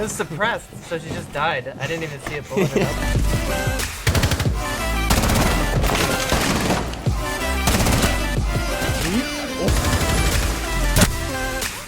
was suppressed, so she just died. I didn't even see it blowing it up.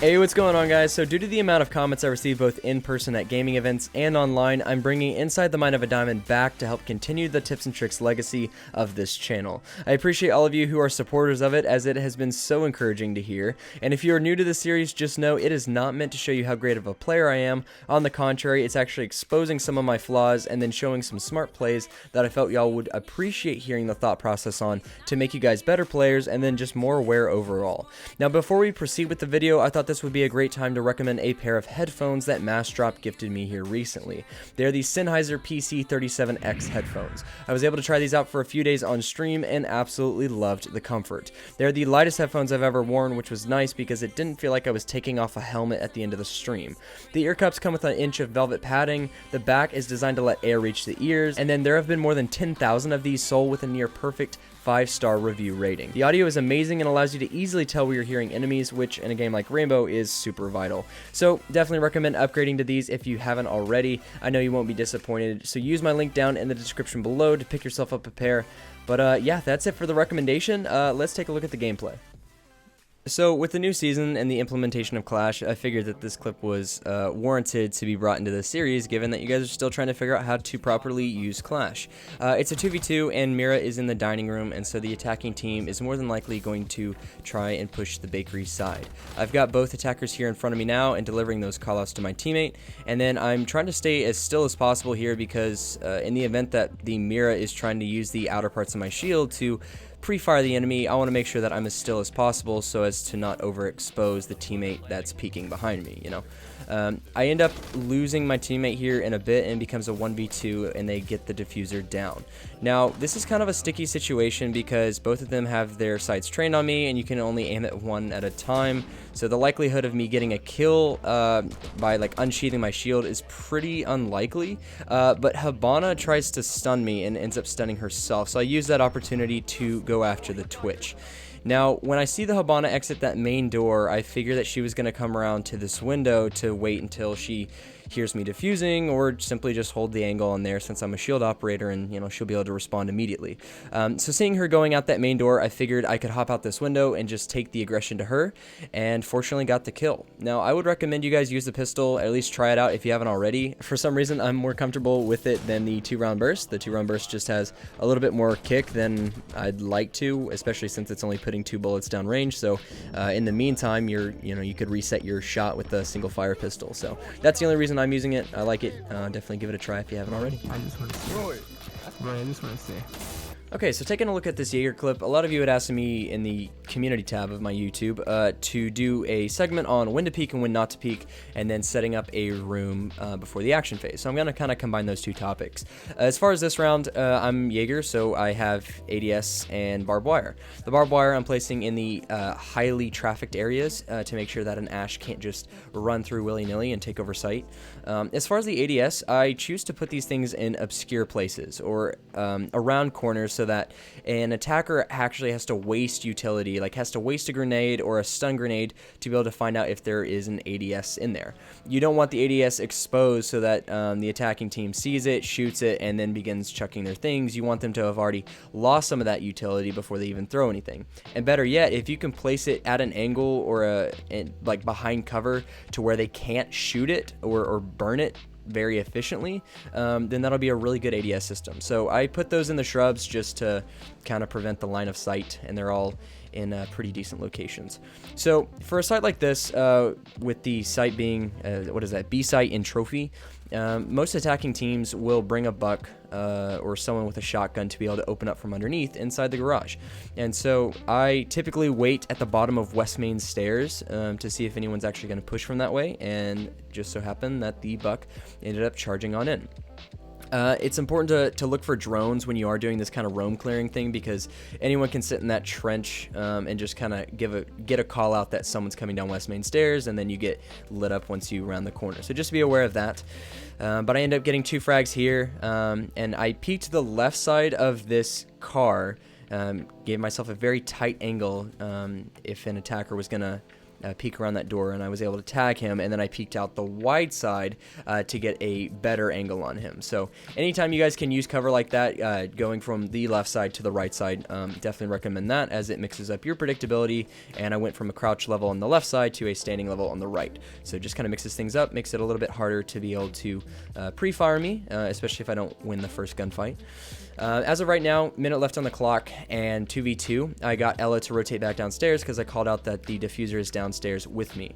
Hey, what's going on, guys? So due to the amount of comments I receive both in person at gaming events and online, I'm bringing Inside the Mind of a Diamond back to help continue the tips and tricks legacy of this channel. I appreciate all of you who are supporters of it, as it has been so encouraging to hear. And if you are new to this series, just know it is not meant to show you how great of a player I am. On the contrary, it's actually exposing some of my flaws and then showing some smart plays that I felt y'all would appreciate hearing the thought process on to make you guys better players and then just more aware overall. Now, before we proceed with the video, I thought this would be a great time to recommend a pair of headphones that Massdrop gifted me here recently. They're the Sennheiser Pc 37X headphones. I was able to try these out for a few days on stream and absolutely loved the comfort. They're the lightest headphones I've ever worn, which was nice because it didn't feel like I was taking off a helmet at the end of the stream. The ear cups come with an inch of velvet padding, the back is designed to let air reach the ears, and then there have been more than 10,000 of these sold with a near perfect 5-star review rating. The audio is amazing and allows you to easily tell where you're hearing enemies, which in a game like Rainbow is super vital. So definitely recommend upgrading to these if you haven't already. I know you won't be disappointed, so use my link down in the description below to pick yourself up a pair. But yeah, that's it for the recommendation. Let's take a look at the gameplay. So, with the new season and the implementation of Clash, I figured that this clip was warranted to be brought into the series, given that you guys are still trying to figure out how to properly use Clash. It's a 2v2, and Mira is in the dining room, and so the attacking team is more than likely going to try and push the bakery side. I've got both attackers here in front of me now and delivering those callouts to my teammate, and then I'm trying to stay as still as possible here because in the event that the Mira is trying to use the outer parts of my shield to pre-fire the enemy, I want to make sure that I'm as still as possible so as to not overexpose the teammate that's peeking behind me, you know. I end up losing my teammate here in a bit and becomes a 1v2 and they get the diffuser down. Now, this is kind of a sticky situation because both of them have their sights trained on me and you can only aim at one at a time. So the likelihood of me getting a kill by like unsheathing my shield is pretty unlikely. But Habana tries to stun me and ends up stunning herself. So I use that opportunity to go after the Twitch. Now, when I see the Habana exit that main door, I figure that she was going to come around to this window to wait until she hears me defusing, or simply just hold the angle on there since I'm a shield operator and, you know, she'll be able to respond immediately. So seeing her going out that main door, I figured I could hop out this window and just take the aggression to her, and fortunately got the kill. Now, I would recommend you guys use the pistol, at least try it out if you haven't already. For some reason, I'm more comfortable with it than the 2-round burst. The 2-round burst just has a little bit more kick than I'd like to, especially since it's only putting 2 bullets down range. So in the meantime, you could reset your shot with the single fire pistol. So that's the only reason I'm using it. I like it. Definitely give it a try if you haven't already. I just want to see. Okay, so taking a look at this Jaeger clip, a lot of you had asked me in the community tab of my YouTube to do a segment on when to peek and when not to peek, and then setting up a room before the action phase. So I'm going to kind of combine those two topics. As far as this round, I'm Jaeger, so I have ADS and barbed wire. The barbed wire I'm placing in the highly trafficked areas to make sure that an Ash can't just run through willy-nilly and take over sight. As far as the ADS, I choose to put these things in obscure places or around corners so that an attacker actually has to waste utility, like has to waste a grenade or a stun grenade to be able to find out if there is an ADS in there. You don't want the ADS exposed so that the attacking team sees it, shoots it, and then begins chucking their things. You want them to have already lost some of that utility before they even throw anything. And better yet, if you can place it at an angle or like behind cover to where they can't shoot it or burn it very efficiently, then that'll be a really good ADS system. So I put those in the shrubs just to kind of prevent the line of sight, and they're all in pretty decent locations. So for a site like this, with the site being, what is that, B site in Trophy, most attacking teams will bring a buck or someone with a shotgun to be able to open up from underneath inside the garage. And so I typically wait at the bottom of West Main stairs to see if anyone's actually going to push from that way, and just so happened that the buck ended up charging on in. It's important to look for drones when you are doing this kind of roam clearing thing, because anyone can sit in that trench and just kind of get a call out that someone's coming down West Main stairs, and then you get lit up once you round the corner. So just be aware of that. But I end up getting 2 frags here, and I peeked the left side of this car, gave myself a very tight angle if an attacker was gonna peek around that door, and I was able to tag him, and then I peeked out the wide side to get a better angle on him. So anytime you guys can use cover like that, going from the left side to the right side, definitely recommend that, as it mixes up your predictability. And I went from a crouch level on the left side to a standing level on the right, so it just kind of mixes things up, makes it a little bit harder to be able to pre-fire me, especially if I don't win the first gunfight. As of right now, minute left on the clock, and 2v2. I got Ella to rotate back downstairs because I called out that the diffuser is downstairs with me.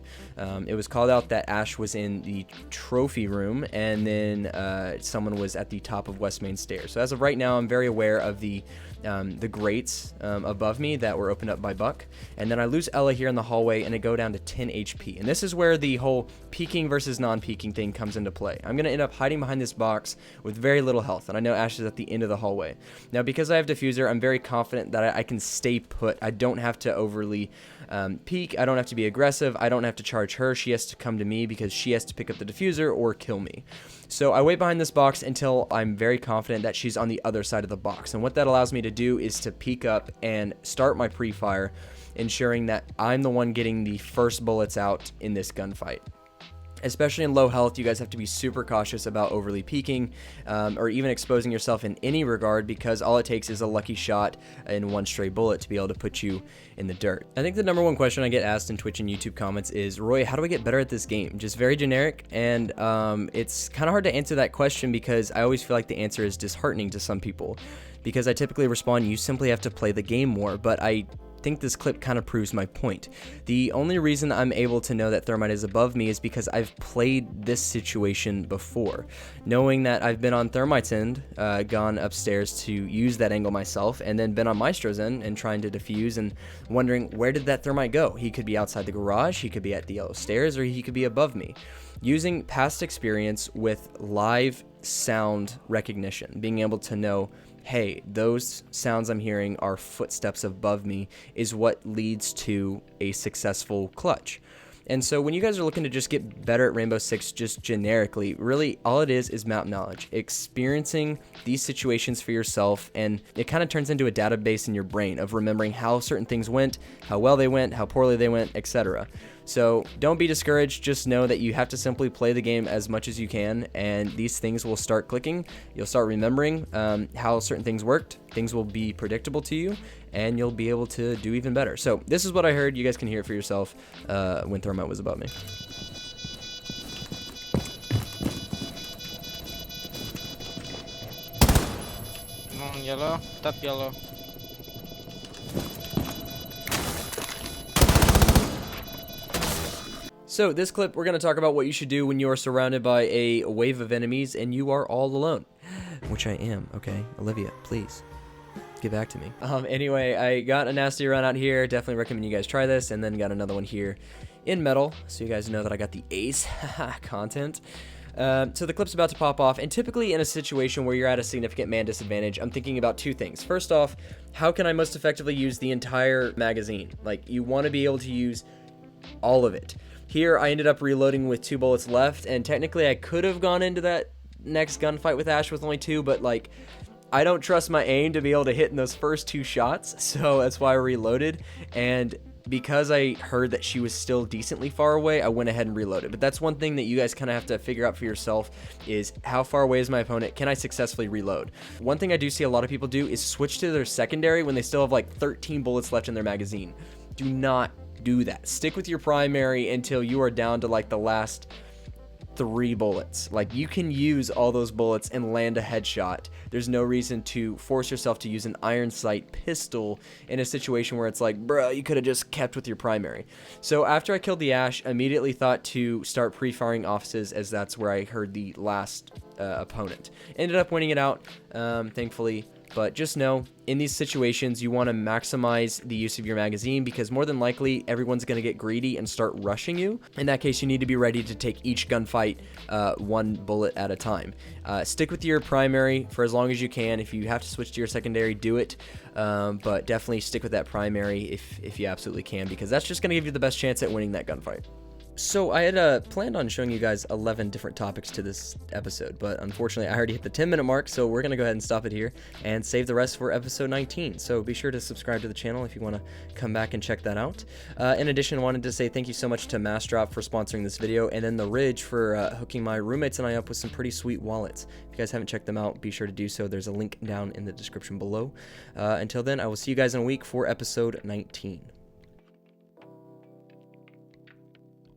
It was called out that Ash was in the trophy room, and then someone was at the top of West Main stairs. So as of right now, I'm very aware of the grates above me that were opened up by Buck. And then I lose Ella here in the hallway, and I go down to 10 HP. And this is where the whole peeking versus non-peeking thing comes into play. I'm going to end up hiding behind this box with very little health, and I know Ash is at the end of the hallway. Now, because I have diffuser, I'm very confident that I can stay put. I don't have to overly peek. I don't have to be aggressive. I don't have to charge her. She has to come to me because she has to pick up the diffuser or kill me. So I wait behind this box until I'm very confident that she's on the other side of the box. And what that allows me to do is to peek up and start my pre-fire, ensuring that I'm the one getting the first bullets out in this gunfight. Especially in low health, you guys have to be super cautious about overly peeking or even exposing yourself in any regard, because all it takes is a lucky shot and one stray bullet to be able to put you in the dirt. I think the number one question I get asked in Twitch and YouTube comments is, Roy, how do I get better at this game? Just very generic, and it's kind of hard to answer that question because I always feel like the answer is disheartening to some people, because I typically respond, you simply have to play the game more, but I think this clip kind of proves my point. The only reason I'm able to know that Thermite is above me is because I've played this situation before, knowing that I've been on Thermite's end, gone upstairs to use that angle myself, and then been on Maestro's end and trying to defuse and wondering, where did that Thermite go? He could be outside the garage, he could be at the yellow stairs, or he could be above me. Using past experience with live sound recognition, being able to know, hey, those sounds I'm hearing are footsteps above me, is what leads to a successful clutch. And so when you guys are looking to just get better at Rainbow Six just generically, really all it is map knowledge, experiencing these situations for yourself, and it kind of turns into a database in your brain of remembering how certain things went, how well they went, how poorly they went, etc. So don't be discouraged, just know that you have to simply play the game as much as you can, and these things will start clicking. You'll start remembering how certain things worked, things will be predictable to you, and you'll be able to do even better. So this is what I heard. You guys can hear it for yourself when Thermite was above me. Yellow, top yellow. So this clip, we're going to talk about what you should do when you are surrounded by a wave of enemies and you are all alone. Which I am, okay? Olivia, please. Get back to me. Anyway, I got a nasty run out here. Definitely recommend you guys try this. And then got another one here in metal, so you guys know that I got the ace content. So the clip's about to pop off, and typically in a situation where you're at a significant man disadvantage, I'm thinking about two things. First off, how can I most effectively use the entire magazine? Like, you want to be able to use all of it. Here, I ended up reloading with 2 bullets left, and technically I could have gone into that next gunfight with Ash with only 2, but like, I don't trust my aim to be able to hit in those first 2 shots, so that's why I reloaded. And because I heard that she was still decently far away, I went ahead and reloaded. But that's one thing that you guys kind of have to figure out for yourself, is how far away is my opponent? Can I successfully reload? One thing I do see a lot of people do is switch to their secondary when they still have like 13 bullets left in their magazine. Do not do that. Stick with your primary until you are down to like the last 3 bullets. Like, you can use all those bullets and land a headshot. There's no reason to force yourself to use an iron sight pistol in a situation where it's like, bro, you could have just kept with your primary. So after I killed the Ash, I immediately thought to start pre-firing offices, as that's where I heard the last opponent. Ended up winning it out, thankfully. But just know, in these situations, you want to maximize the use of your magazine, because more than likely, everyone's going to get greedy and start rushing you. In that case, you need to be ready to take each gunfight 1 bullet at a time. Stick with your primary for as long as you can. If you have to switch to your secondary, do it. But definitely stick with that primary if you absolutely can, because that's just going to give you the best chance at winning that gunfight. So I had planned on showing you guys 11 different topics to this episode, but unfortunately I already hit the 10-minute mark, so we're going to go ahead and stop it here and save the rest for episode 19. So be sure to subscribe to the channel if you want to come back and check that out. In addition, I wanted to say thank you so much to Massdrop for sponsoring this video, and then The Ridge for hooking my roommates and I up with some pretty sweet wallets. If you guys haven't checked them out, be sure to do so. There's a link down in the description below. Until then, I will see you guys in a week for episode 19.